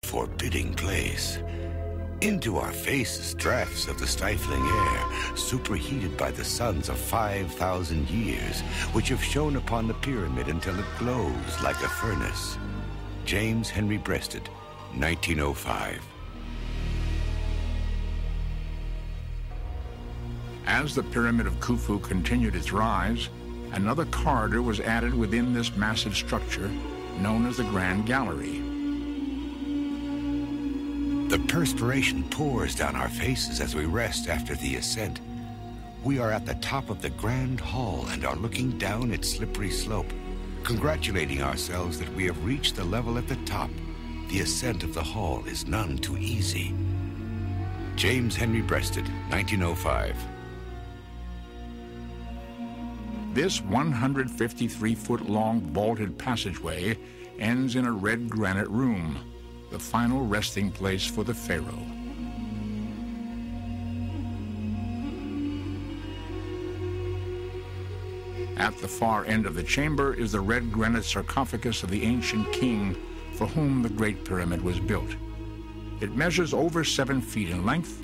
forbidding place. Into our faces drafts of the stifling air, superheated by the suns of 5,000 years, which have shone upon the pyramid until it glows like a furnace. James Henry Breasted, 1905. As the Pyramid of Khufu continued its rise, another corridor was added within this massive structure, known as the Grand Gallery. The perspiration pours down our faces as we rest after the ascent. We are at the top of the Grand Hall and are looking down its slippery slope, congratulating ourselves that we have reached the level at the top. The ascent of the hall is none too easy. James Henry Breasted, 1905. This 153-foot-long vaulted passageway ends in a red granite room, the final resting place for the pharaoh. At the far end of the chamber is the red granite sarcophagus of the ancient king for whom the Great Pyramid was built. It measures over 7 feet in length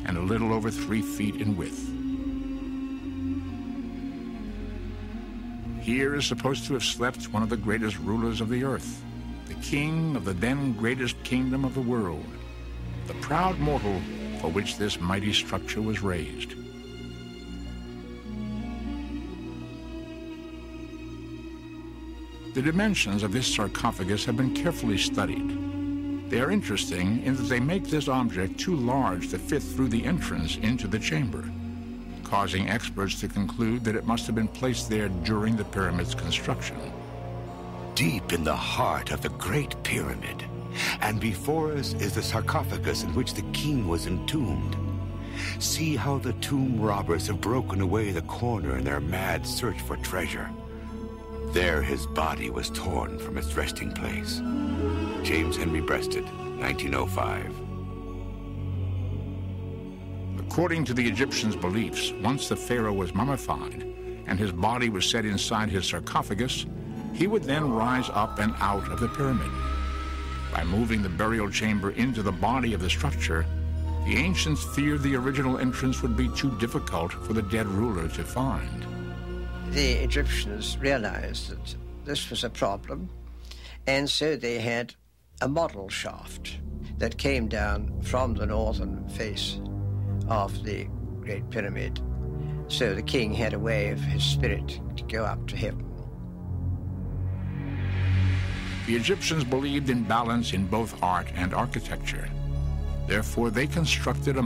and a little over 3 feet in width. Here is supposed to have slept one of the greatest rulers of the earth, the king of the then greatest kingdom of the world, the proud mortal for which this mighty structure was raised. The dimensions of this sarcophagus have been carefully studied. They are interesting in that they make this object too large to fit through the entrance into the chamber, causing experts to conclude that it must have been placed there during the pyramid's construction. Deep in the heart of the Great Pyramid, and before us is the sarcophagus in which the king was entombed. See how the tomb robbers have broken away the corner in their mad search for treasure. There his body was torn from its resting place. James Henry Breasted, 1905. According to the Egyptians' beliefs, once the pharaoh was mummified and his body was set inside his sarcophagus, he would then rise up and out of the pyramid. By moving the burial chamber into the body of the structure, the ancients feared the original entrance would be too difficult for the dead ruler to find. The Egyptians realized that this was a problem, and so they had a model shaft that came down from the northern face of the Great Pyramid, so the king had a way of his spirit to go up to heaven. The Egyptians believed in balance in both art and architecture. Therefore, they constructed a